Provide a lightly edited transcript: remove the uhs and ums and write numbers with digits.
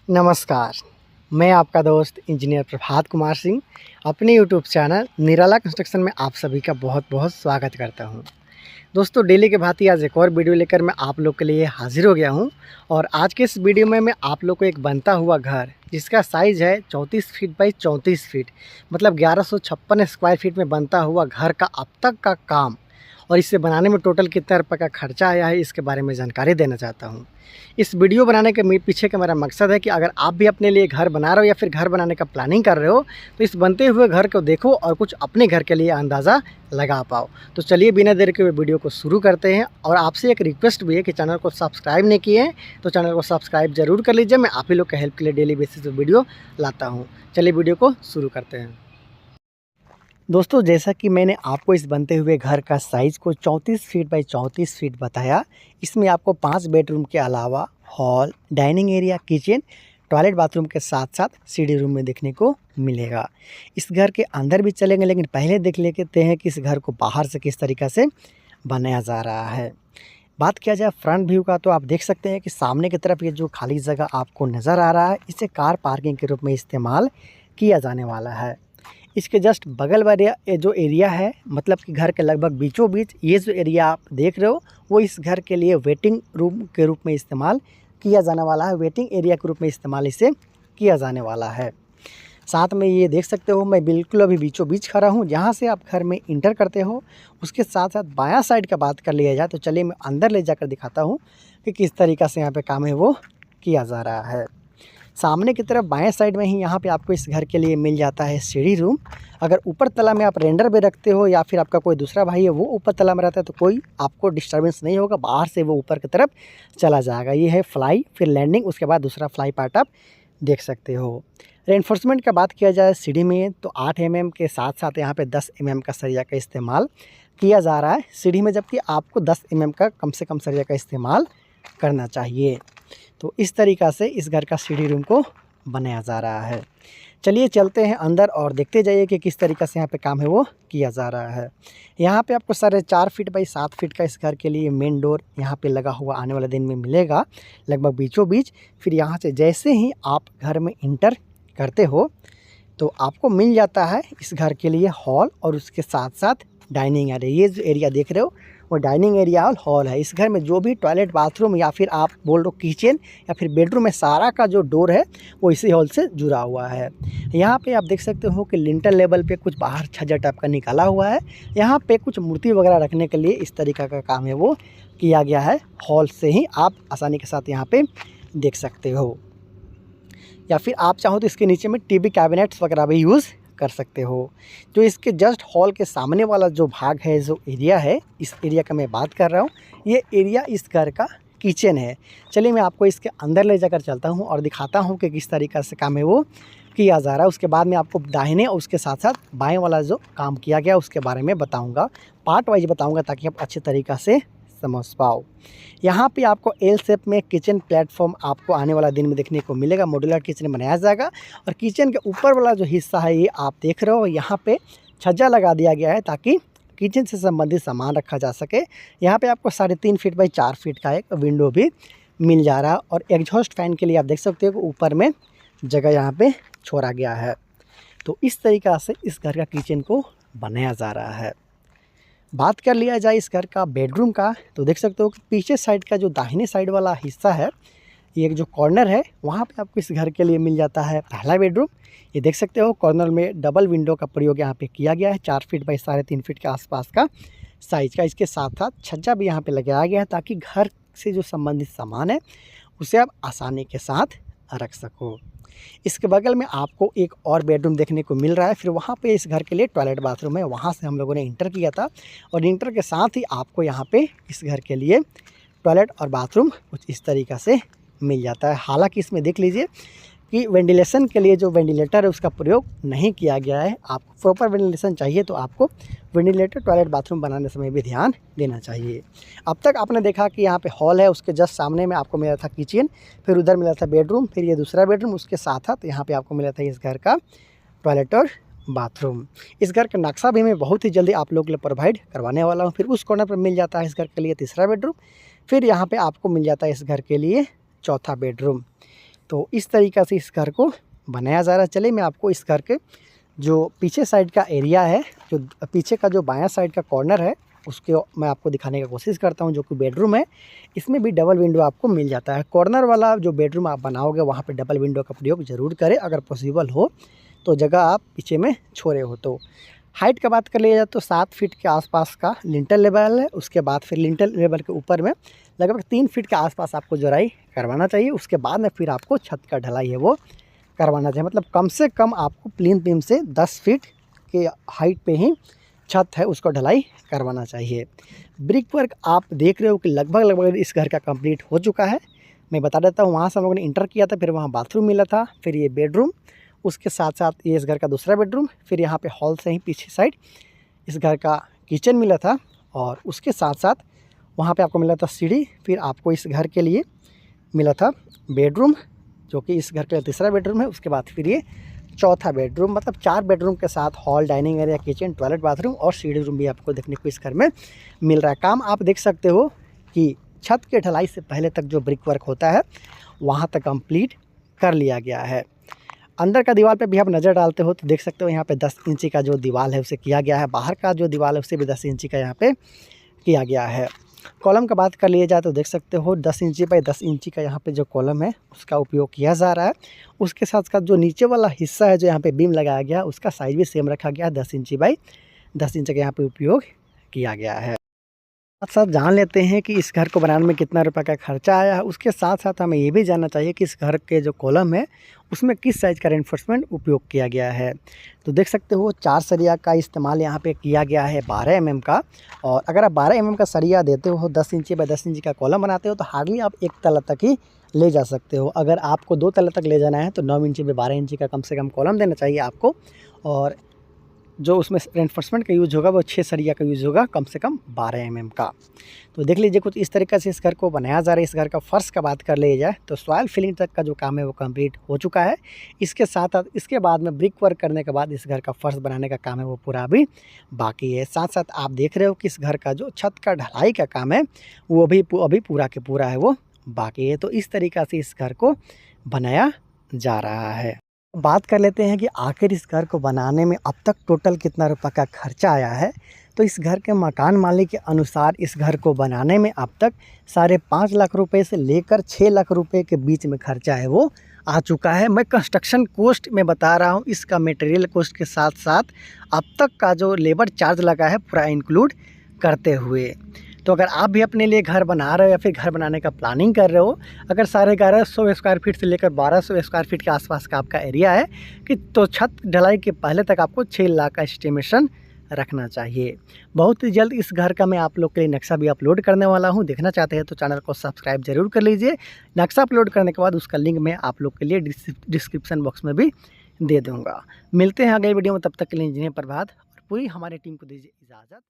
नमस्कार, मैं आपका दोस्त इंजीनियर प्रभात कुमार सिंह अपने यूट्यूब चैनल निराला कंस्ट्रक्शन में आप सभी का बहुत बहुत स्वागत करता हूं। दोस्तों, डेली के भांति आज एक और वीडियो लेकर मैं आप लोग के लिए हाजिर हो गया हूं और आज के इस वीडियो में मैं आप लोग को एक बनता हुआ घर जिसका साइज़ है 34 फीट बाई 34 फीट मतलब 1156 स्क्वायर फीट में बनता हुआ घर का अब तक का काम और इसे बनाने में टोटल कितना रुपये का खर्चा आया है इसके बारे में जानकारी देना चाहता हूं। इस वीडियो बनाने के पीछे का मेरा मकसद है कि अगर आप भी अपने लिए घर बना रहे हो या फिर घर बनाने का प्लानिंग कर रहे हो तो इस बनते हुए घर को देखो और कुछ अपने घर के लिए अंदाज़ा लगा पाओ। तो चलिए बिना देर के वीडियो को शुरू करते हैं और आपसे एक रिक्वेस्ट भी है कि चैनल को सब्सक्राइब नहीं किए हैं तो चैनल को सब्सक्राइब जरूर कर लीजिए। मैं आप ही लोग के हेल्प के लिए डेली बेसिस पे वीडियो लाता हूँ। चलिए वीडियो को शुरू करते हैं। दोस्तों, जैसा कि मैंने आपको इस बनते हुए घर का साइज़ को 34 फीट बाई 34 फीट बताया, इसमें आपको 5 बेडरूम के अलावा hall, dining area, kitchen, toilet, bathroom के साथ साथ सीढ़ी रूम में देखने को मिलेगा। इस घर के अंदर भी चलेंगे, लेकिन पहले देख लेते हैं कि इस घर को बाहर से किस तरीक़ा से बनाया जा रहा है। बात किया जाए फ्रंट व्यू का तो आप देख सकते हैं कि सामने की तरफ ये जो खाली जगह आपको नज़र आ रहा है इसे कार पार्किंग के रूप में इस्तेमाल किया जाने वाला है। इसके जस्ट बगल वाले ये जो एरिया है मतलब कि घर के लगभग बीचों बीच ये जो एरिया आप देख रहे हो वो इस घर के लिए वेटिंग रूम के रूप में इस्तेमाल किया जाने वाला है। वेटिंग एरिया के रूप में इस्तेमाल इसे किया जाने वाला है। साथ में ये देख सकते हो मैं बिल्कुल अभी बीचों बीच खड़ा हूँ जहाँ से आप घर में इंटर करते हो। उसके साथ साथ बायां साइड का बात कर लिया जाए तो चलिए मैं अंदर ले जाकर दिखाता हूँ कि किस तरीक़ा से यहाँ पे काम है वो किया जा रहा है। सामने की तरफ बाएं साइड में ही यहाँ पे आपको इस घर के लिए मिल जाता है सीढ़ी रूम। अगर ऊपर तला में आप रेंडर भी रखते हो या फिर आपका कोई दूसरा भाई है वो ऊपर तला में रहता है तो कोई आपको डिस्टर्बेंस नहीं होगा, बाहर से वो ऊपर की तरफ चला जाएगा। ये है फ्लाई, फिर लैंडिंग, उसके बाद दूसरा फ्लाई पार्ट आप देख सकते हो। रेनफोर्समेंट का बात किया जाए सीढ़ी में तो 8 mm के साथ साथ यहाँ पे 10 mm का सरिया का इस्तेमाल किया जा रहा है सीढ़ी में, जबकि आपको 10 mm का कम से कम सरिया का इस्तेमाल करना चाहिए। तो इस तरीक़ा से इस घर का सीढ़ी रूम को बनाया जा रहा है। चलिए चलते हैं अंदर और देखते जाइए कि किस तरीक़ा से यहाँ पे काम है वो किया जा रहा है। यहाँ पे आपको 4.5 फीट बाई 7 फीट का इस घर के लिए मेन डोर यहाँ पे लगा हुआ आने वाले दिन में मिलेगा लगभग बीचों बीच। फिर यहाँ से जैसे ही आप घर में इंटर करते हो तो आपको मिल जाता है इस घर के लिए हॉल और उसके साथ साथ डाइनिंग एरिया। ये जो एरिया देख रहे हो वो डाइनिंग एरिया और हॉल है। इस घर में जो भी टॉयलेट, बाथरूम या फिर आप बोल रहे हो किचन या फिर बेडरूम में सारा का जो डोर है वो इसी हॉल से जुड़ा हुआ है। यहाँ पे आप देख सकते हो कि लिंटर लेवल पे कुछ बाहर छज्जा टाइप का निकाला हुआ है। यहाँ पे कुछ मूर्ति वगैरह रखने के लिए इस तरीक़ा का काम है वो किया गया है। हॉल से ही आप आसानी के साथ यहाँ पर देख सकते हो, या फिर आप चाहो तो इसके नीचे में टीवी कैबिनेट्स वगैरह भी यूज़ कर सकते हो। जो इसके जस्ट हॉल के सामने वाला जो भाग है, जो एरिया है, इस एरिया का मैं बात कर रहा हूँ, ये एरिया इस घर का किचन है। चलिए मैं आपको इसके अंदर ले जाकर चलता हूँ और दिखाता हूँ कि किस तरीक़ा से काम है वो किया जा रहा है। उसके बाद मैं आपको दाहिने और उसके साथ साथ बाएँ वाला जो काम किया गया उसके बारे में बताऊँगा, पार्ट वाइज बताऊँगा ताकि आप अच्छे तरीक़ा से समझ पाओ। यहाँ पे आपको एल शेप में किचन प्लेटफॉर्म आपको आने वाला दिन में देखने को मिलेगा। मॉड्यूलर किचन बनाया जाएगा और किचन के ऊपर वाला जो हिस्सा है ये आप देख रहे हो यहाँ पे छज्जा लगा दिया गया है ताकि किचन से संबंधित सामान रखा जा सके। यहाँ पे आपको 3.5 फीट बाई 4 फीट का एक विंडो भी मिल जा रहा है और एग्जॉस्ट फैन के लिए आप देख सकते हो कि ऊपर में जगह यहाँ पे छोड़ा गया है। तो इस तरीक़ा से इस घर का किचन को बनाया जा रहा है। बात कर लिया जाए इस घर का बेडरूम का तो देख सकते हो कि पीछे साइड का जो दाहिने साइड वाला हिस्सा है, ये एक जो कॉर्नर है वहाँ पे आपको इस घर के लिए मिल जाता है पहला बेडरूम। ये देख सकते हो कॉर्नर में डबल विंडो का प्रयोग यहाँ पे किया गया है। 4 फीट बाई 3.5 फीट के आसपास का साइज का। इसके साथ साथ छज्जा भी यहाँ पे लगाया गया है ताकि घर से जो संबंधित सामान है उसे आप आसानी के साथ रख सको। इसके बगल में आपको एक और बेडरूम देखने को मिल रहा है। फिर वहाँ पे इस घर के लिए टॉयलेट, बाथरूम है। वहाँ से हम लोगों ने इंटर किया था और इंटर के साथ ही आपको यहाँ पे इस घर के लिए टॉयलेट और बाथरूम कुछ इस तरीक़ा से मिल जाता है। हालांकि इसमें देख लीजिए कि वेंटिलेशन के लिए जो वेंटिलेटर है उसका प्रयोग नहीं किया गया है। आपको प्रॉपर वेंटिलेशन चाहिए तो आपको वेंटिलेटर टॉयलेट बाथरूम बनाने समय भी ध्यान देना चाहिए। अब तक आपने देखा कि यहाँ पे हॉल है, उसके जस्ट सामने में आपको मिला था किचन, फिर उधर मिला था बेडरूम, फिर ये दूसरा बेडरूम, उसके साथ साथ यहाँ पे आपको मिला था इस घर का टॉयलेट और बाथरूम। इस घर का नक्शा भी मैं बहुत ही जल्दी आप लोगों के लिए प्रोवाइड करवाने वाला हूँ। फिर उस कॉर्नर पर मिल जाता है इस घर के लिए तीसरा बेडरूम, फिर यहाँ पर आपको मिल जाता है इस घर के लिए चौथा बेडरूम। तो इस तरीक़ा से इस घर को बनाया जा रहा है। चलिए मैं आपको इस घर के जो पीछे साइड का एरिया है, जो पीछे का जो बायां साइड का कॉर्नर है, उसके मैं आपको दिखाने की कोशिश करता हूं, जो कि बेडरूम है। इसमें भी डबल विंडो आपको मिल जाता है। कॉर्नर वाला जो बेडरूम आप बनाओगे वहां पे डबल विंडो का प्रयोग ज़रूर करें, अगर पॉसिबल हो तो, जगह आप पीछे में छोड़े हो तो। हाइट का बात कर लिया जाए तो 7 फीट के आसपास का लिंटल लेवल है। उसके बाद फिर लिंटल लेवल के ऊपर में लगभग 3 फीट के आसपास आपको जुड़ाई करवाना चाहिए। उसके बाद में फिर आपको छत का ढलाई है वो करवाना चाहिए। मतलब कम से कम आपको प्लिंथ बीम से 10 फीट के हाइट पे ही छत है उसको ढलाई करवाना चाहिए। ब्रिक वर्क आप देख रहे हो कि लगभग इस घर का कंप्लीट हो चुका है। मैं बता देता हूँ, वहाँ से हम लोगों ने इंटर किया था, फिर वहाँ बाथरूम मिला था, फिर ये बेडरूम, उसके साथ साथ ये इस घर का दूसरा बेडरूम, फिर यहाँ पे हॉल से ही पीछे साइड इस घर का किचन मिला था, और उसके साथ साथ वहाँ पे आपको मिला था सीढ़ी। फिर आपको इस घर के लिए मिला था बेडरूम, जो कि इस घर का तीसरा बेडरूम है। उसके बाद फिर ये चौथा बेडरूम, मतलब 4 बेडरूम के साथ hall, dining area, kitchen, toilet, bathroom और सीढ़ी रूम भी आपको देखने को इस घर में मिल रहा है। काम आप देख सकते हो कि छत के ढलाई से पहले तक जो ब्रिक वर्क होता है वहाँ तक कंप्लीट कर लिया गया है। अंदर का दीवार पे भी आप नज़र डालते हो तो देख सकते हो यहाँ पे 10 इंची का जो दीवार है उसे किया गया है। बाहर का जो दीवार है उसे भी 10 इंची का यहाँ पे किया गया है। कॉलम का बात कर लिया जाए तो देख सकते हो 10 इंची बाई 10 इंची का यहाँ पे जो कॉलम है उसका उपयोग किया जा रहा है। उसके साथ साथ जो नीचे वाला हिस्सा है जो यहाँ पे बीम लगाया गया, उसका साइज़ भी सेम रखा गया है, 10 इंची बाई 10 इंच का यहाँ पे उपयोग किया गया है। साथ साथ जान लेते हैं कि इस घर को बनाने में कितना रुपए का खर्चा आया है। उसके साथ साथ हमें ये भी जानना चाहिए कि इस घर के जो कॉलम है उसमें किस साइज़ का रेनफोर्समेंट उपयोग किया गया है। तो देख सकते हो 4 सरिया का इस्तेमाल यहाँ पे किया गया है 12 mm का। और अगर आप 12 mm का सरिया देते हो, 10 इंची बाई 10 इंची का कॉलम बनाते हो, तो हार्डली आप 1 तला तक ही ले जा सकते हो। अगर आपको 2 तला तक ले जाना है तो 9 इंची बाई 12 इंची का कम से कम कॉलम देना चाहिए आपको। और जो उसमें रेनफोर्समेंट का यूज़ होगा वो 6 सरिया का यूज़ होगा, कम से कम 12 mm का। तो देख लीजिए कुछ इस तरीके से इस घर को बनाया जा रहा है। इस घर का फर्श का बात कर लिया जाए तो सॉइल फिलिंग तक का जो काम है वो कंप्लीट हो चुका है। इसके साथ साथ इसके बाद में ब्रिक वर्क करने के बाद इस घर का फर्श बनाने का काम है वो पूरा अभी बाकी है। साथ साथ आप देख रहे हो कि इस घर का जो छत का ढलाई का काम है वो भी अभी पूरा के पूरा है वो बाकी है। तो इस तरीक़ा से इस घर को बनाया जा रहा है। बात कर लेते हैं कि आखिर इस घर को बनाने में अब तक टोटल कितना रुपए का खर्चा आया है। तो इस घर के मकान मालिक के अनुसार इस घर को बनाने में अब तक 5.5 लाख रुपए से लेकर 6 लाख रुपए के बीच में खर्चा है वो आ चुका है। मैं कंस्ट्रक्शन कॉस्ट में बता रहा हूँ, इसका मटेरियल कॉस्ट के साथ साथ अब तक का जो लेबर चार्ज लगा है पूरा इंक्लूड करते हुए। तो अगर आप भी अपने लिए घर बना रहे हो या फिर घर बनाने का प्लानिंग कर रहे हो, अगर 1150 स्क्वायर फीट से लेकर 1200 स्क्वायर फीट के आसपास का आपका एरिया है कि तो छत ढलाई के पहले तक आपको 6 लाख का एस्टिमेशन रखना चाहिए। बहुत ही जल्द इस घर का मैं आप लोग के लिए नक्शा भी अपलोड करने वाला हूं। देखना चाहते हैं तो चैनल को सब्सक्राइब जरूर कर लीजिए। नक्शा अपलोड करने के बाद उसका लिंक मैं आप लोग के लिए डिस्क्रिप्शन बॉक्स में भी दे दूँगा। मिलते हैं अगले वीडियो में, तब तक के लिए इंजीनियर प्रभात और पूरी हमारी टीम को दीजिए इजाज़त।